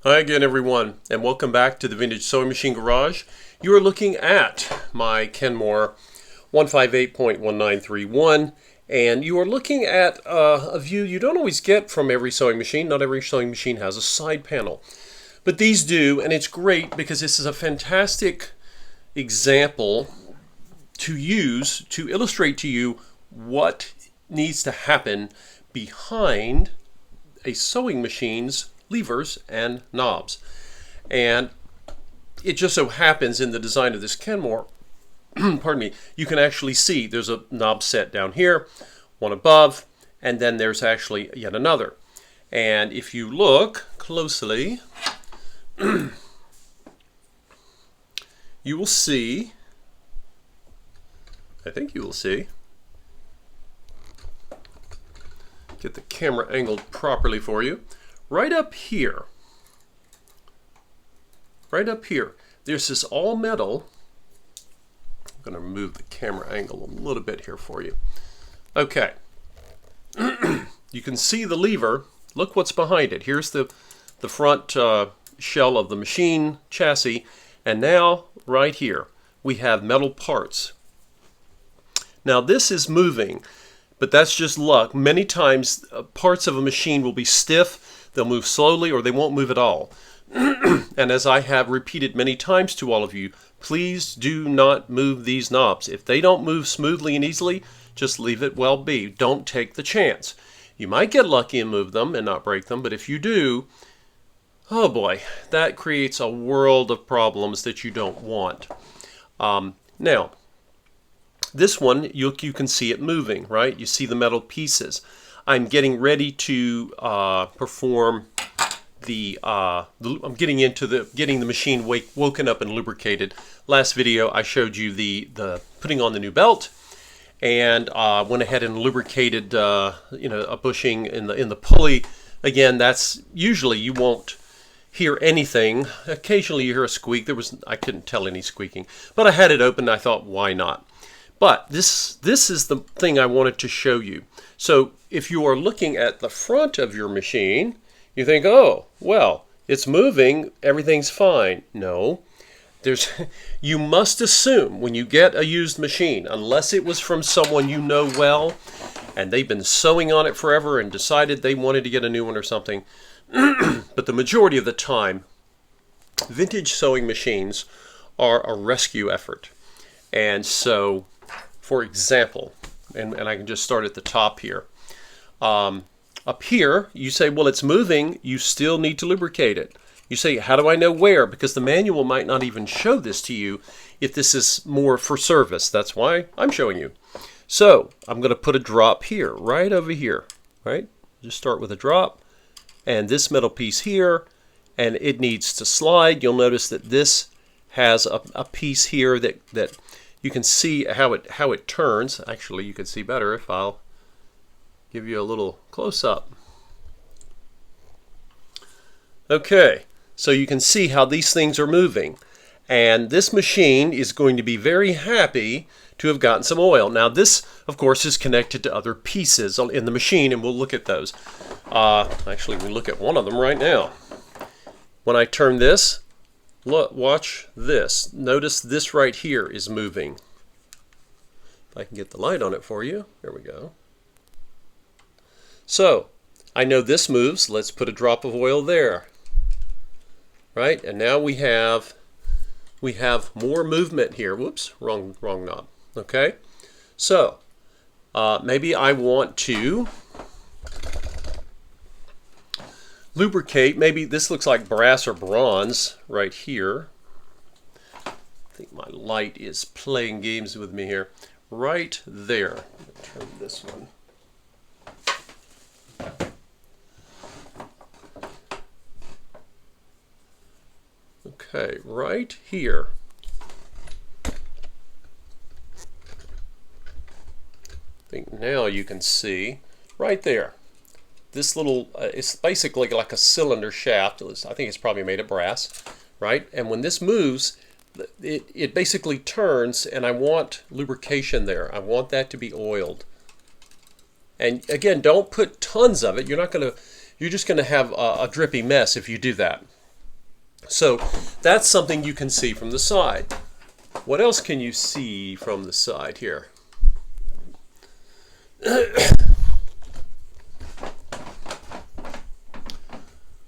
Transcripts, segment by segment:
Hi again everyone, and welcome back to the Vintage Sewing Machine Garage. You are looking at my Kenmore 158.1931, and you are looking at a view you don't always get from every sewing machine. Not every sewing machine has a side panel, but these do, and it's great because this is a fantastic example to use to illustrate to you what needs to happen behind a sewing machine's levers and knobs. And it just so happens in the design of this Kenmore, pardon me, you can actually see there's a knob set down here, one above, and then there's actually yet another. And if you look closely, you will see, I think you will see, get the camera angled properly for you. Right up here, there's this all metal. I'm going to move the camera angle a little bit here for you. Okay. You can see the lever. Look what's behind it. Here's the front shell of the machine chassis. And now, right here, we have metal parts. Now this is moving, but that's just luck. Many times parts of a machine will be stiff. They'll move slowly or they won't move at all. And as I have repeated many times to all of you, please do not move these knobs. If they don't move smoothly and easily, just leave it well be. Don't take the chance. You might get lucky and move them and not break them, but if you do, oh boy, that creates a world of problems that you don't want. Now, this one, you can see it moving, right? You see the metal pieces. I'm getting ready to perform I'm getting into getting the machine woken up and lubricated. Last video I showed you the putting on the new belt, and went ahead and lubricated a bushing in the pulley. Again, that's usually you won't hear anything. Occasionally you hear a squeak. I couldn't tell any squeaking, but I had it open and I thought, why not? But this is the thing I wanted to show you. So if you are looking at the front of your machine, you think, oh, well, it's moving, everything's fine. No, you must assume when you get a used machine, unless it was from someone you know well, and they've been sewing on it forever and decided they wanted to get a new one or something. But the majority of the time, vintage sewing machines are a rescue effort. And so, for example, and I can just start at the top here. Up here, you say, well, it's moving. You still need to lubricate it. You say, how do I know where? Because the manual might not even show this to you if this is more for service. That's why I'm showing you. So I'm going to put a drop here, right over here, right? Just start with a drop. And this metal piece here, and it needs to slide. You'll notice that this has a piece here that you can see how it turns. Actually, you can see better if I'll give you a little close-up. Okay, so you can see how these things are moving. And this machine is going to be very happy to have gotten some oil. Now this, of course, is connected to other pieces in the machine, and we'll look at those. Actually, we'll look at one of them right now. When I turn this, look, watch this. Notice this right here is moving. If I can get the light on it for you. There we go. So, I know this moves. Let's put a drop of oil there. Right? And now we have more movement here. Whoops, wrong knob. Okay? So, maybe I want to lubricate. Maybe this looks like brass or bronze right here. I think my light is playing games with me here. Right there. Turn this one. Okay, right here. I think now you can see right there. This little, it's basically like a cylinder shaft. I think it's probably made of brass, right? And when this moves, it basically turns, and I want lubrication there. I want that to be oiled. And again, don't put tons of it. You're just going to have a drippy mess if you do that. So that's something you can see from the side. What else can you see from the side here?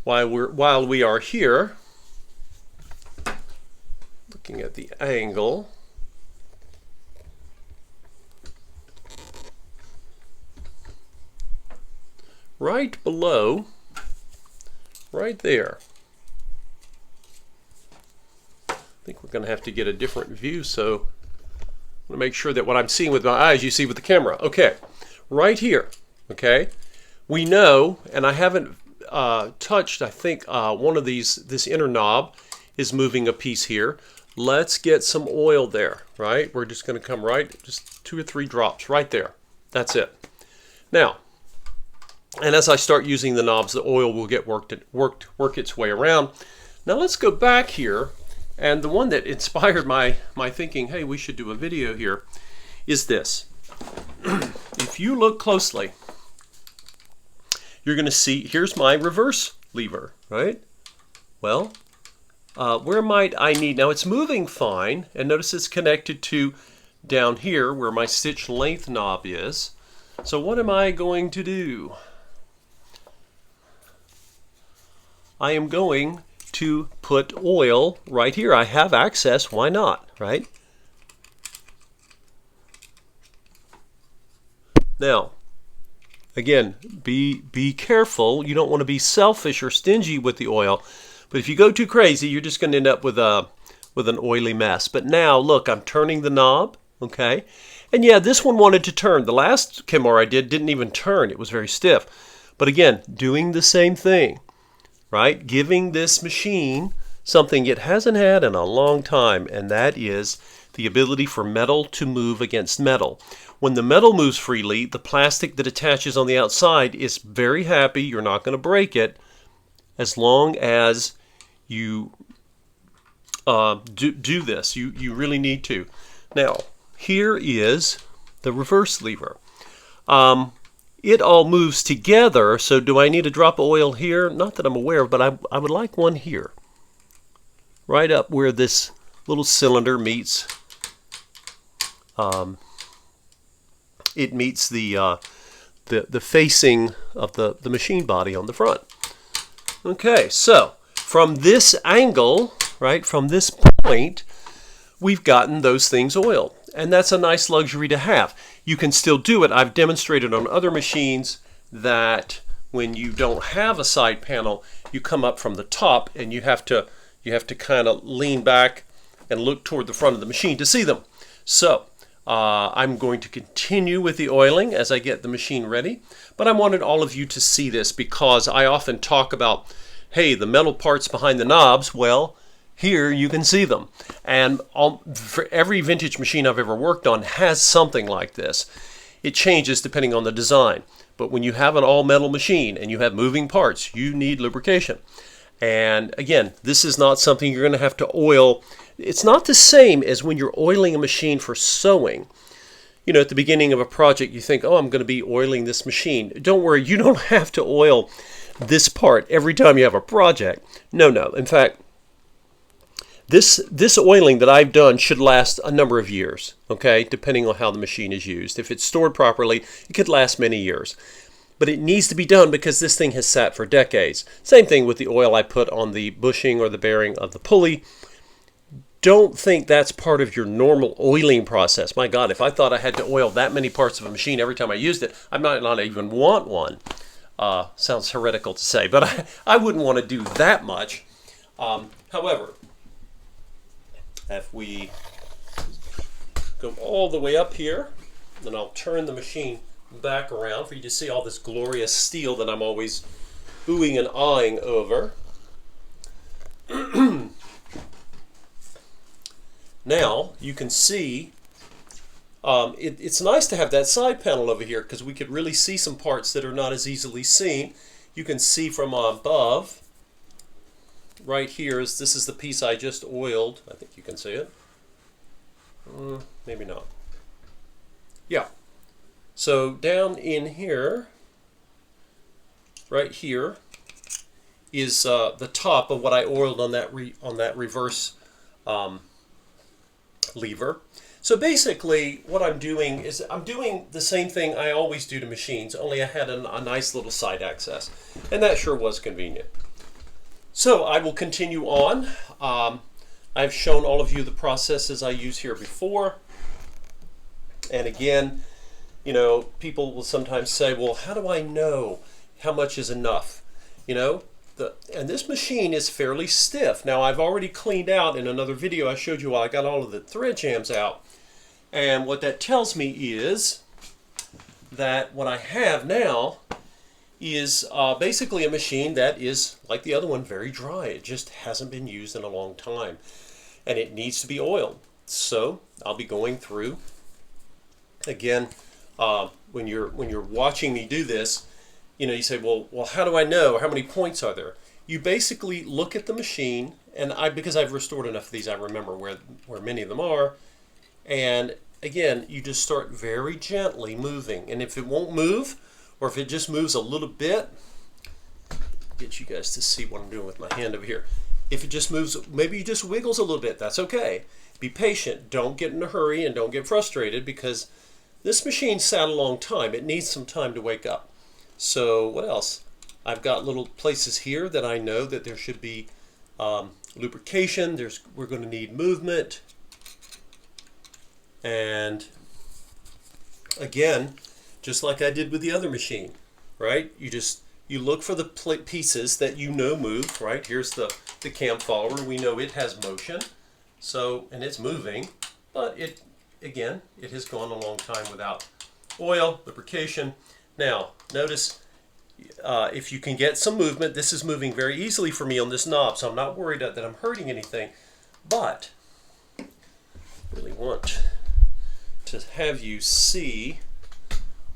While we are here, looking at the angle, right below, right there. I think we're going to have to get a different view, so I'm going to make sure that what I'm seeing with my eyes, you see with the camera. Okay, right here, okay, we know, and I haven't touched, I think one of these, this inner knob is moving a piece here. Let's get some oil there, right? We're just going to come right, just 2 or 3 drops right there. That's it. Now, and as I start using the knobs, the oil will get work its way around. Now let's go back here, and the one that inspired my thinking, hey, we should do a video here, is this. If you look closely, you're going to see, here's my reverse lever, right? Well, where might I need, now it's moving fine, and notice it's connected to down here where my stitch length knob is. So what am I going to do? I am going to put oil right here. I have access, why not, right? Now, again, be careful. You don't want to be selfish or stingy with the oil, but if you go too crazy, you're just going to end up with an oily mess. But now, look, I'm turning the knob, okay? And yeah, this one wanted to turn. The last Kenmore I didn't even turn. It was very stiff. But again, doing the same thing, right? Giving this machine something it hasn't had in a long time, and that is the ability for metal to move against metal. When the metal moves freely, the plastic that attaches on the outside is very happy. You're not going to break it as long as you do this. You really need to. Now, here is the reverse lever. It all moves together, so do I need a drop of oil here? Not that I'm aware of, but I would like one here. Right up where this little cylinder meets it meets the facing of the machine body on the front. Okay, so from this angle, right, from this point, we've gotten those things oiled. And that's a nice luxury to have. You can still do it. I've demonstrated on other machines that when you don't have a side panel, you come up from the top and you have to kind of lean back and look toward the front of the machine to see them. So I'm going to continue with the oiling as I get the machine ready, but I wanted all of you to see this because I often talk about, hey, the metal parts behind the knobs. Well, here you can see them, and for every vintage machine I've ever worked on has something like this. It changes depending on the design, but when you have an all-metal machine and you have moving parts, you need lubrication. And again, this is not something you're going to have to oil. It's not the same as when you're oiling a machine for sewing. You know, at the beginning of a project, you think, oh, I'm going to be oiling this machine. Don't worry, you don't have to oil this part every time you have a project. No. In fact, this oiling that I've done should last a number of years, okay, depending on how the machine is used. If it's stored properly, it could last many years. But it needs to be done because this thing has sat for decades. Same thing with the oil I put on the bushing or the bearing of the pulley. Don't think that's part of your normal oiling process. My God, if I thought I had to oil that many parts of a machine every time I used it, I might not even want one. Sounds heretical to say, but I wouldn't want to do that much. However, if we go all the way up here, then I'll turn the machine back around for you to see all this glorious steel that I'm always oohing and awing over. Now you can see it's nice to have that side panel over here because we could really see some parts that are not as easily seen. You can see from above. Right here this is the piece I just oiled. I think you can see it. Maybe not. Yeah. So down in here, right here, is the top of what I oiled on that reverse lever. So basically what I'm doing is I'm doing the same thing I always do to machines, only I had a nice little side access, and that sure was convenient. So I will continue on. I've shown all of you the processes I use here before. And again, you know, people will sometimes say, well, how do I know how much is enough? You know, and this machine is fairly stiff. Now, I've already cleaned out in another video. I showed you while I got all of the thread jams out. And what that tells me is that what I have now is basically a machine that is, like the other one, very dry. It just hasn't been used in a long time. And it needs to be oiled. So I'll be going through, again, when you're watching me do this, you know, you say, well, how do I know? How many points are there? You basically look at the machine, and because I've restored enough of these, I remember where many of them are. And again, you just start very gently moving. And if it won't move, or if it just moves a little bit, get you guys to see what I'm doing with my hand over here. If it just moves, maybe it just wiggles a little bit, that's okay. Be patient. Don't get in a hurry and don't get frustrated, because this machine sat a long time. It needs some time to wake up. So what else? I've got little places here that I know that there should be lubrication. We're going to need movement. And again, just like I did with the other machine, right? You look for the pieces that you know move, right? Here's the cam follower. We know it has motion, so, and it's moving, but it has gone a long time without oil, lubrication. Now, notice if you can get some movement, this is moving very easily for me on this knob, so I'm not worried that I'm hurting anything, but I really want to have you see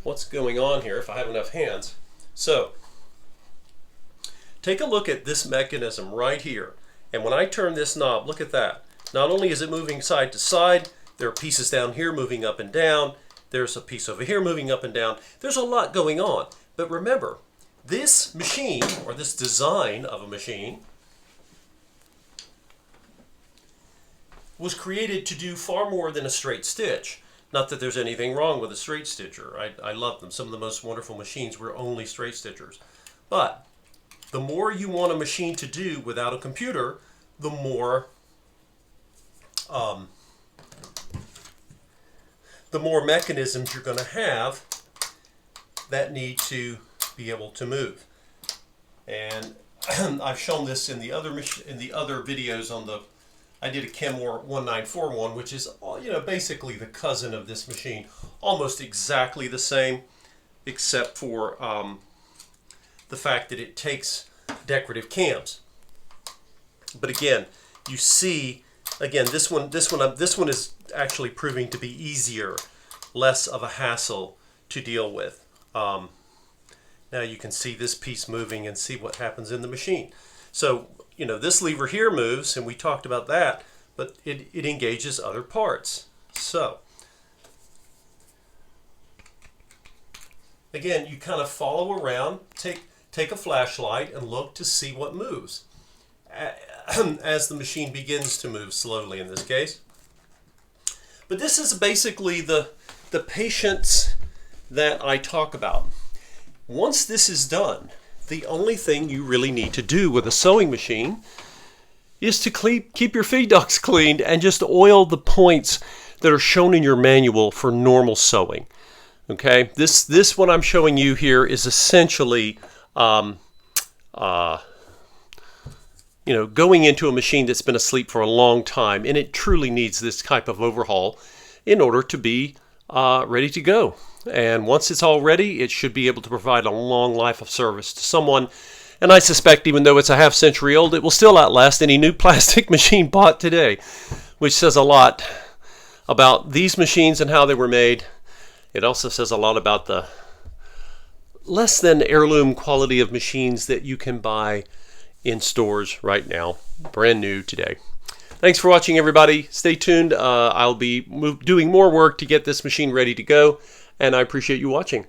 what's going on here if I have enough hands. So take a look at this mechanism right here, and when I turn this knob, look at that. Not only is it moving side to side, there are pieces down here moving up and down, there's a piece over here moving up and down. There's a lot going on, but remember, this machine, or this design of a machine, was created to do far more than a straight stitch. Not that there's anything wrong with a straight stitcher. I love them. Some of the most wonderful machines were only straight stitchers. But the more you want a machine to do without a computer, the more mechanisms you're going to have that need to be able to move. And I've shown this in the other videos on the. I did a Kenmore 1941, which is, you know, basically the cousin of this machine, almost exactly the same, except for the fact that it takes decorative cams. But again, you see, again, this one is actually proving to be easier, less of a hassle to deal with. Now you can see this piece moving and see what happens in the machine. So, you know, this lever here moves, and we talked about that, but it engages other parts. So, again, you kind of follow around, take a flashlight and look to see what moves as the machine begins to move slowly in this case. But this is basically the patience that I talk about. Once this is done, the only thing you really need to do with a sewing machine is to keep your feed ducts cleaned and just oil the points that are shown in your manual for normal sewing. Okay, this what I'm showing you here is essentially you know, going into a machine that's been asleep for a long time, and it truly needs this type of overhaul in order to be ready to go. And once it's all ready, it should be able to provide a long life of service to someone. And I suspect, even though it's a half century old, it will still outlast any new plastic machine bought today, which says a lot about these machines and how they were made. It also says a lot about the less than heirloom quality of machines that you can buy in stores right now, brand new today. Thanks for watching, everybody. Stay tuned. I'll be doing more work to get this machine ready to go, and I appreciate you watching.